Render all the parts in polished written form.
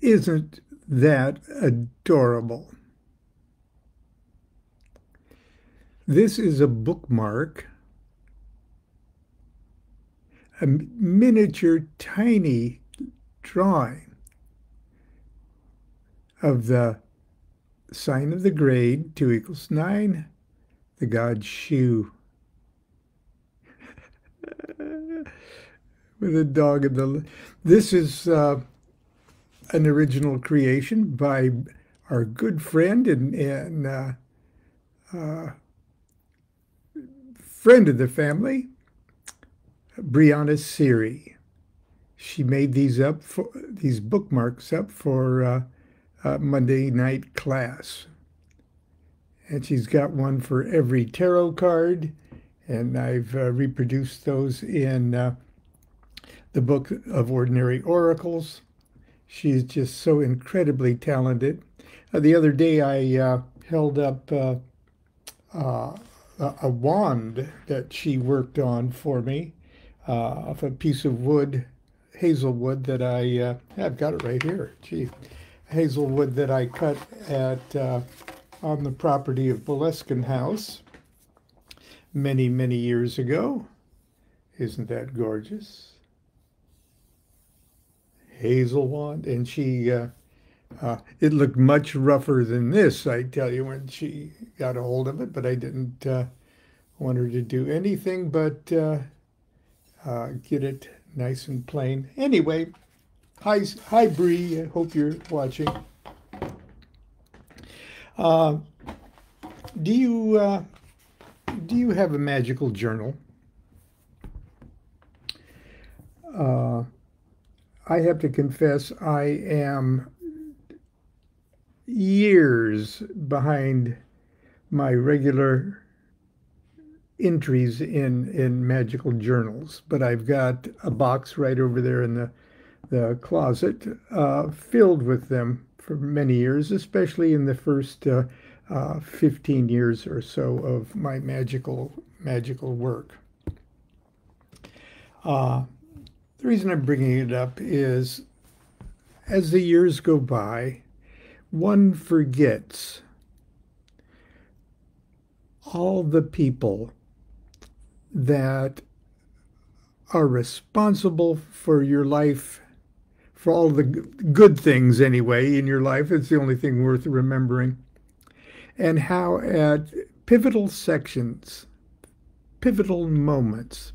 Isn't that adorable? This is a bookmark, a miniature, tiny drawing of the sign of the grade, 2 equals 9, the god Shu, with a dog in the. This is an original creation by our good friend and uh, friend of the family, Brianna Siri. She made these bookmarks up for Monday night class. And she's got one for every tarot card. And I've reproduced those in the Book of Ordinary Oracles. She's just so incredibly talented. The other day I held up a wand that she worked on for me off a piece of wood, hazelwood that I've got it right here. Gee, hazelwood that I cut at on the property of Boleskine House many, many years ago. Isn't that gorgeous? Hazel wand, and she it looked much rougher than this, I tell you, when she got a hold of it, but I didn't want her to do anything but get it nice and plain. Anyway, hi Bree, I hope you're watching. Uh, do you have a magical journal? I have to confess, I am years behind my regular entries in magical journals, but I've got a box right over there in the closet filled with them for many years, especially in the first 15 years or so of my magical work. The reason I'm bringing it up is as the years go by, one forgets all the people that are responsible for your life, for all the good things anyway in your life. It's the only thing worth remembering. And how at pivotal sections, pivotal moments,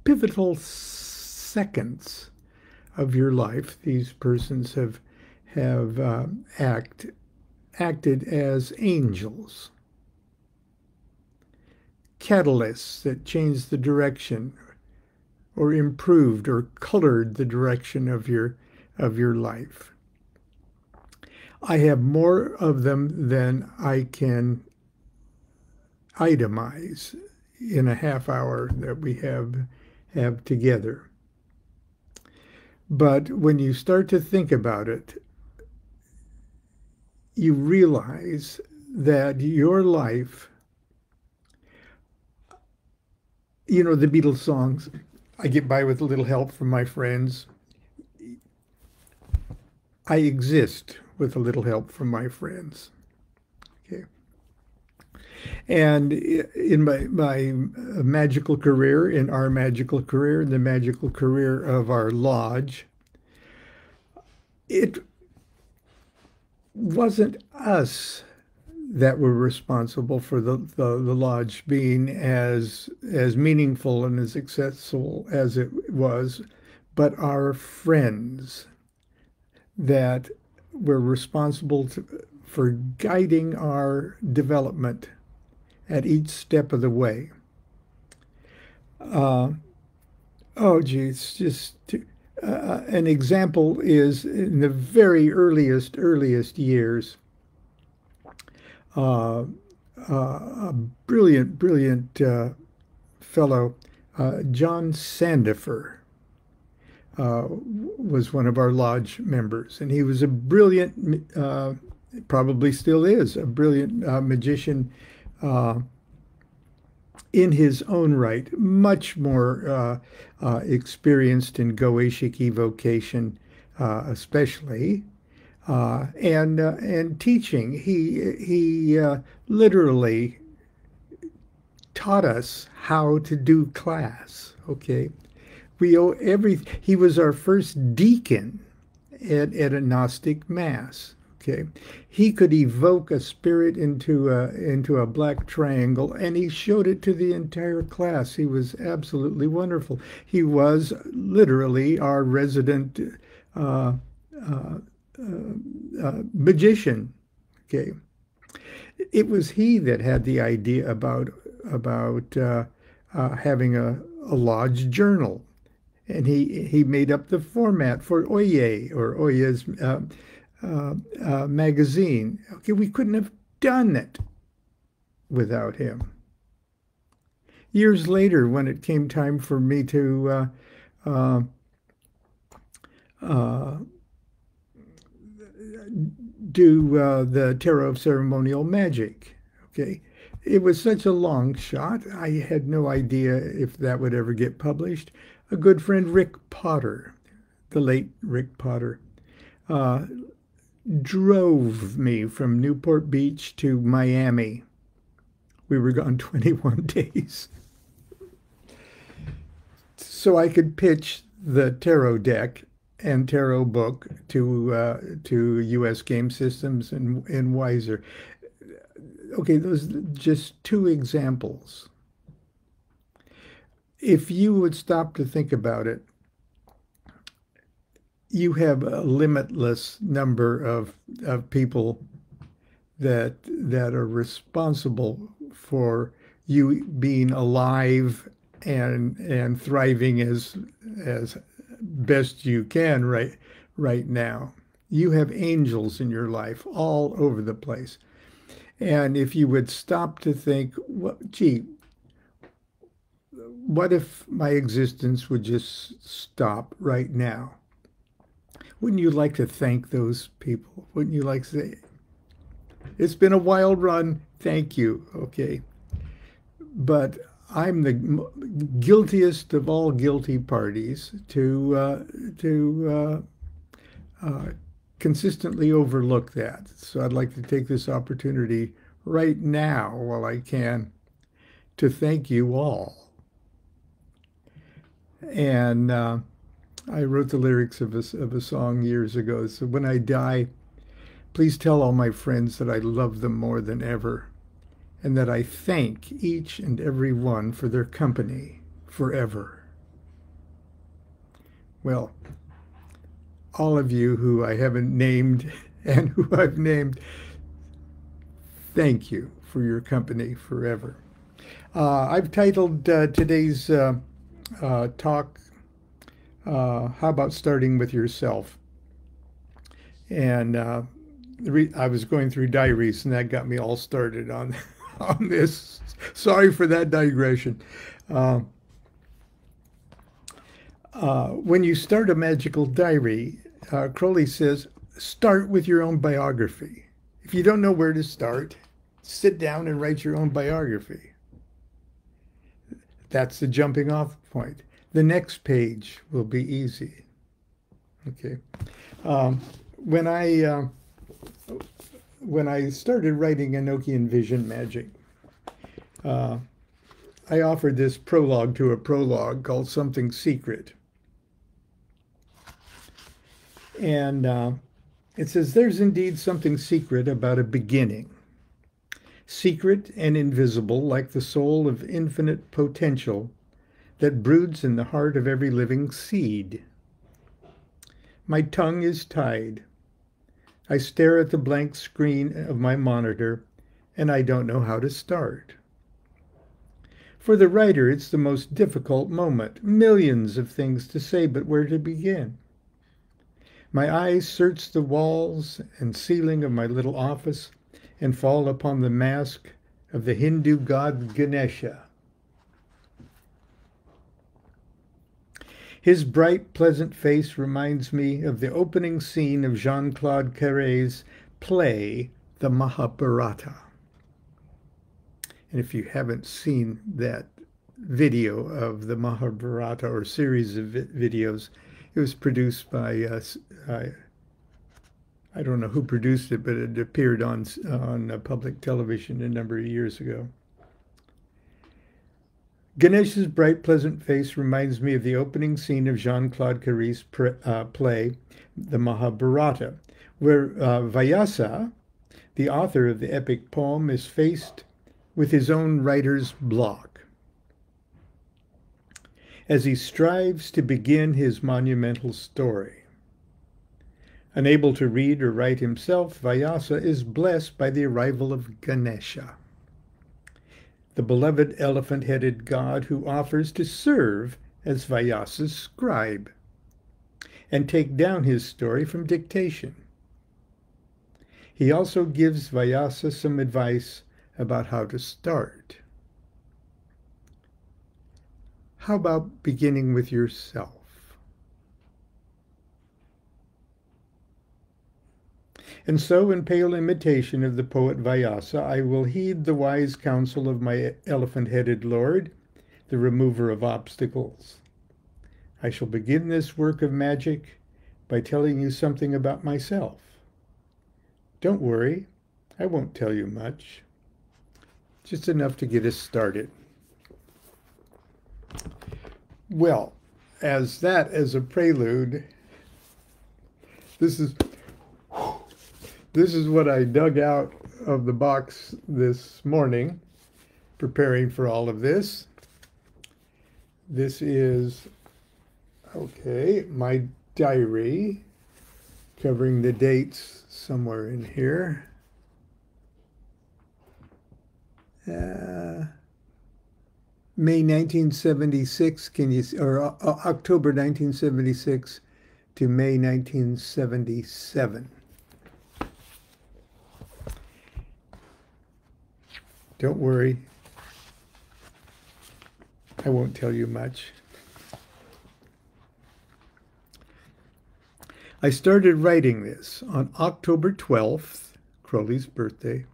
pivotal seconds of your life, these persons have acted as angels, catalysts that changed the direction or improved or colored the direction of your life. I have more of them than I can itemize in a half hour that we have together. But when you start to think about it, you realize that your life, you know, the Beatles songs, I get by with a little help from my friends. I exist with a little help from my friends. Okay. And in my magical career, in our magical career, in the magical career of our lodge, it wasn't us that were responsible for the lodge being as meaningful and as successful as it was, but our friends that were responsible for guiding our development at each step of the way. Oh, geez, just an example is in the very earliest years, a brilliant fellow, John Sandifer, was one of our lodge members, and he was a brilliant, probably still is, a brilliant magician in his own right, much more experienced in Goetic evocation especially, and teaching. He literally taught us how to do class. Okay, we owe every. He was our first deacon at a Gnostic mass. Okay, he could evoke a spirit into a black triangle, and he showed it to the entire class. He was absolutely wonderful. He was literally our resident uh, uh, magician. Okay, it was he that had the idea about having a lodge journal, and he made up the format for Oye or Oye's magazine. Okay, we couldn't have done it without him. Years later, when it came time for me to uh, uh, do the Tarot of Ceremonial Magic, okay, it was such a long shot. I had no idea if that would ever get published. A good friend, Rick Potter, the late Rick Potter, uh, drove me from Newport Beach to Miami. We were gone 21 days. So I could pitch the tarot deck and tarot book to U.S. Game Systems and Wiser. Okay, those are just two examples. If you would stop to think about it, you have a limitless number of people that are responsible for you being alive and thriving as best you can right now. You have angels in your life all over the place. And if you would stop to think, well, gee, what if my existence would just stop right now? Wouldn't you like to thank those people? Wouldn't you like to say, it's been a wild run, thank you, okay? But I'm the guiltiest of all guilty parties to consistently overlook that. So I'd like to take this opportunity right now, while I can, to thank you all. And I wrote the lyrics of a song years ago. So when I die, please tell all my friends that I love them more than ever, and that I thank each and every one for their company forever. Well, all of you who I haven't named and who I've named, thank you for your company forever. I've titled today's talk, How About Starting with Yourself? And I was going through diaries, and that got me all started on this. Sorry for that digression. When you start a magical diary, Crowley says, start with your own biography. If you don't know where to start, sit down and write your own biography. That's the jumping off point. The next page will be easy. Okay. When I started writing Enochian Vision Magic, I offered this prologue to a prologue called Something Secret. And it says, there's indeed something secret about a beginning, secret and invisible, like the soul of infinite potential that broods in the heart of every living seed. My tongue is tied. I stare at the blank screen of my monitor, and I don't know how to start. For the writer, it's the most difficult moment. Millions of things to say, but where to begin? My eyes search the walls and ceiling of my little office and fall upon the mask of the Hindu god Ganesha. His bright, pleasant face reminds me of the opening scene of Jean-Claude Carré's play, The Mahabharata. And if you haven't seen that video of the Mahabharata or series of videos, It was produced by I don't know who produced it, but it appeared on public television a number of years ago. Ganesha's bright, pleasant face reminds me of the opening scene of Jean-Claude Carré's play, The Mahabharata, where Vyasa, the author of the epic poem, is faced with his own writer's block as he strives to begin his monumental story. Unable to read or write himself, Vyasa is blessed by the arrival of Ganesha, the beloved elephant-headed god who offers to serve as Vyasa's scribe and take down his story from dictation. He also gives Vyasa some advice about how to start. How about beginning with yourself? And so, in pale imitation of the poet Vyasa, I will heed the wise counsel of my elephant-headed lord, the remover of obstacles. I shall begin this work of magic by telling you something about myself. Don't worry, I won't tell you much, just enough to get us started. Well, as a prelude, this is what I dug out of the box this morning, preparing for all of this. This is, okay, my diary, covering the dates somewhere in here. May 1976, or October 1976 to May 1977. Don't worry, I won't tell you much. I started writing this on October 12th, Crowley's birthday,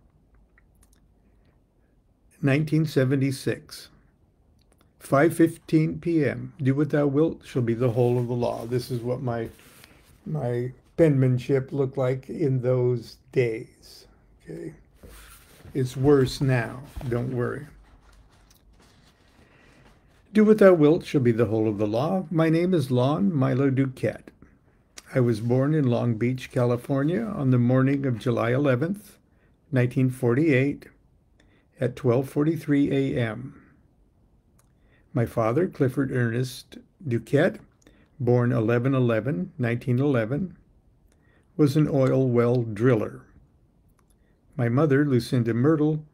1976. 5:15 p.m. Do what thou wilt shall be the whole of the law. This is what my penmanship looked like in those days. Okay. It's worse now, don't worry. Do what thou wilt shall be the whole of the law. My name is Lon Milo DuQuette. I was born in Long Beach, California on the morning of July 11th, 1948 at 12:43 a.m. My father, Clifford Ernest DuQuette, born 11/11/1911, was an oil well driller. My mother, Lucinda Myrtle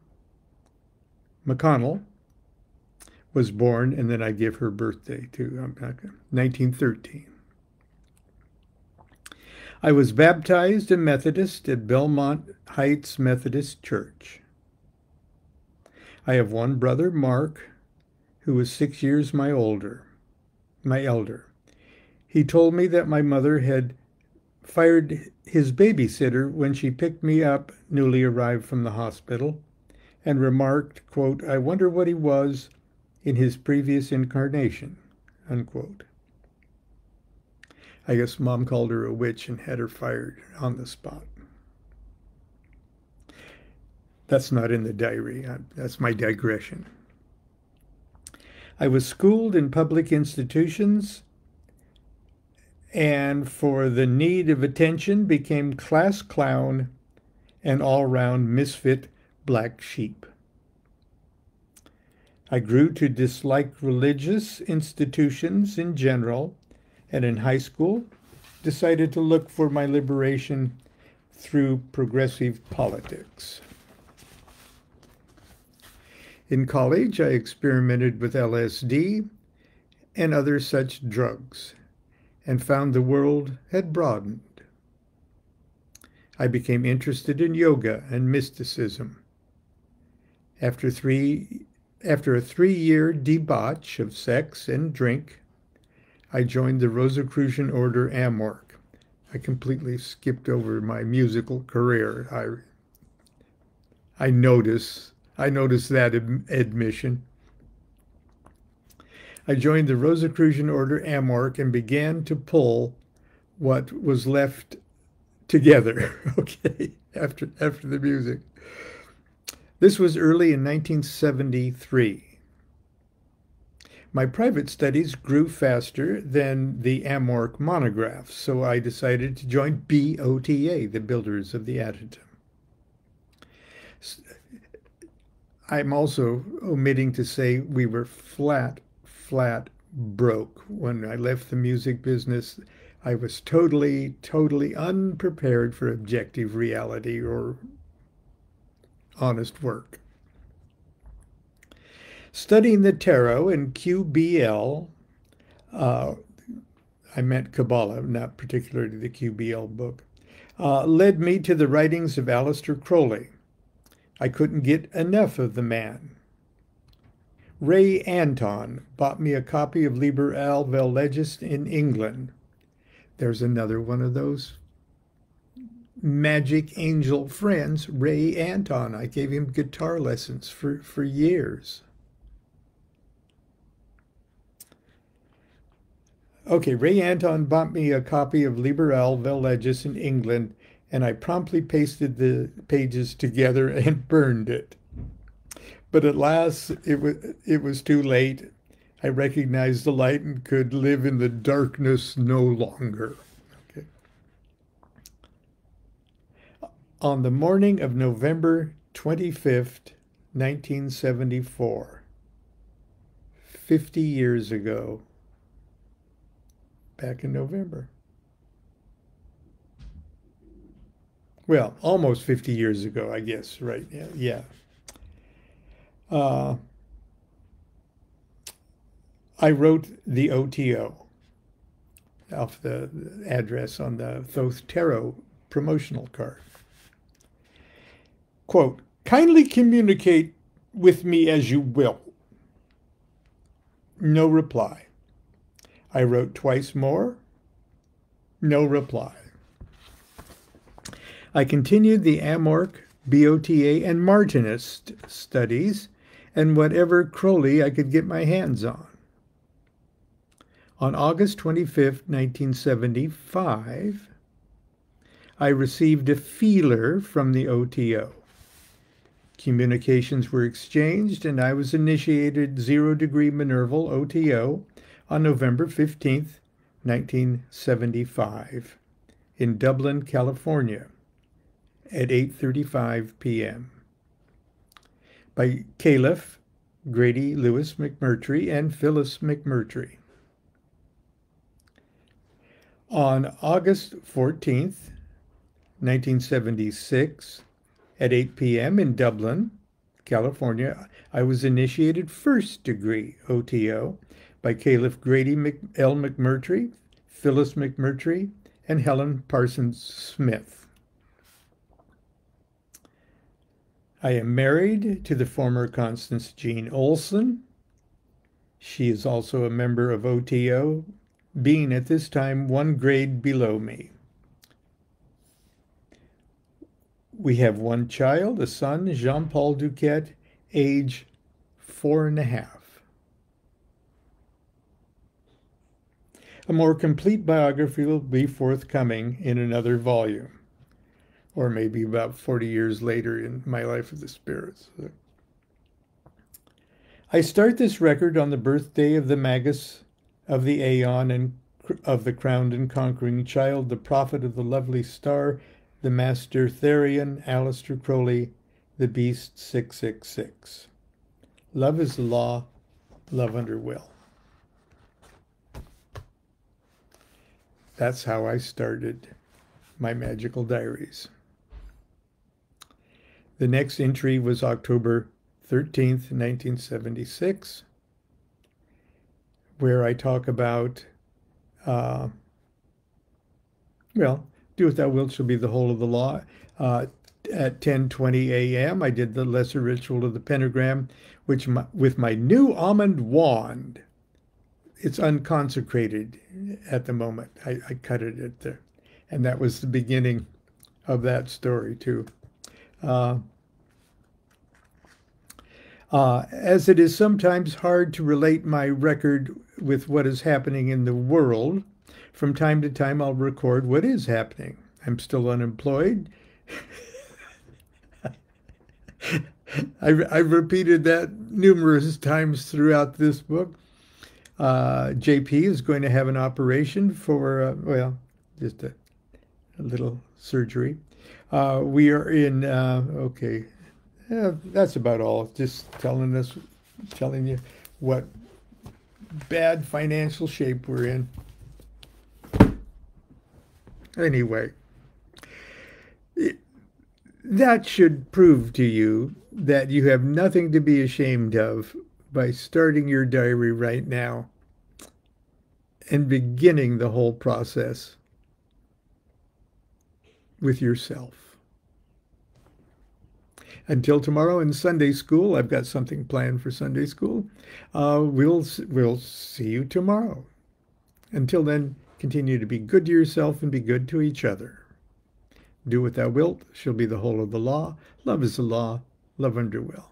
McConnell, was born, and then I give her birthday too, 1913. I was baptized a Methodist at Belmont Heights Methodist Church. I have one brother, Mark, who was 6 years my elder. He told me that my mother had fired his babysitter when she picked me up, newly arrived from the hospital, and remarked, quote, "I wonder what he was in his previous incarnation," unquote. I guess Mom called her a witch and had her fired on the spot. That's not in the diary. That's my digression. I was schooled in public institutions and for the need of attention became class clown and all-round misfit black sheep. I grew to dislike religious institutions in general, and in high school decided to look for my liberation through progressive politics. In college, I experimented with LSD and other such drugs, and found the world had broadened. I became interested in yoga and mysticism. After a 3-year debauch of sex and drink, I joined the Rosicrucian Order Amorc. I completely skipped over my musical career. I noticed that admission. I joined the Rosicrucian Order Amorc and began to pull what was left together, okay, after the music. This was early in 1973. My private studies grew faster than the Amorc monographs, so I decided to join BOTA, the Builders of the Adytum. I'm also omitting to say we were flat broke when I left the music business. I was totally unprepared for objective reality or honest work. Studying the tarot and QBL, I meant Kabbalah, not particularly the QBL book, led me to the writings of Aleister Crowley. I couldn't get enough of the man. Ray Anton bought me a copy of Liber Al V Legis in England. There's another one of those magic angel friends, Ray Anton. I gave him guitar lessons for years. Okay, Ray Anton bought me a copy of Liber Al V Legis in England, and I promptly pasted the pages together and burned it. But at last, it was too late. I recognized the light and could live in the darkness no longer. Okay. On the morning of November 25th, 1974, 50 years ago, back in November. Well, almost 50 years ago, I guess, right? Yeah. I wrote the OTO off the address on the Thoth Tarot promotional card. Quote, kindly communicate with me as you will. No reply. I wrote twice more. No reply. I continued the Amorc, BOTA, and Martinist studies and whatever Crowley I could get my hands on. On August 25th, 1975, I received a feeler from the OTO. Communications were exchanged, and I was initiated 0-degree Minerval OTO on November 15th, 1975, in Dublin, California, at 8:35 p.m. by Caliph, Grady Lewis McMurtry, and Phyllis McMurtry. On August 14th, 1976, at 8 p.m. in Dublin, California, I was initiated 1st-degree OTO by Caliph Grady L. McMurtry, Phyllis McMurtry, and Helen Parsons Smith. I am married to the former Constance Jean Olson. She is also a member of OTO, being at this time 1 grade below me. We have 1 child, a son, Jean-Paul DuQuette, age 4.5. A more complete biography will be forthcoming in another volume, or maybe about 40 years later in My Life of the Spirits. I start this record on the birthday of the Magus of the Aeon and of the crowned and conquering child, the prophet of the lovely star, the master Therion, Aleister Crowley, the beast 666. Love is the law, love under will. That's how I started my magical diaries. The next entry was October 13th, 1976, where I talk about, well, do what thou wilt shall be the whole of the law. At 10:20 a.m., I did the lesser ritual of the pentagram, which with my new almond wand. It's unconsecrated at the moment. I cut it at there. And that was the beginning of that story, too. As it is sometimes hard to relate my record with what is happening in the world, from time to time I'll record what is happening. I'm still unemployed. I've repeated that numerous times throughout this book. JP is going to have an operation for, well, just a little surgery. We are in, okay, yeah, that's about all. Just telling you what bad financial shape we're in. Anyway, that should prove to you that you have nothing to be ashamed of by starting your diary right now and beginning the whole process with yourself. Until tomorrow in Sunday school, I've got something planned for Sunday school. We'll see you tomorrow. Until then, continue to be good to yourself and be good to each other. Do what thou wilt shall be the whole of the law. Love is the law. Love under will.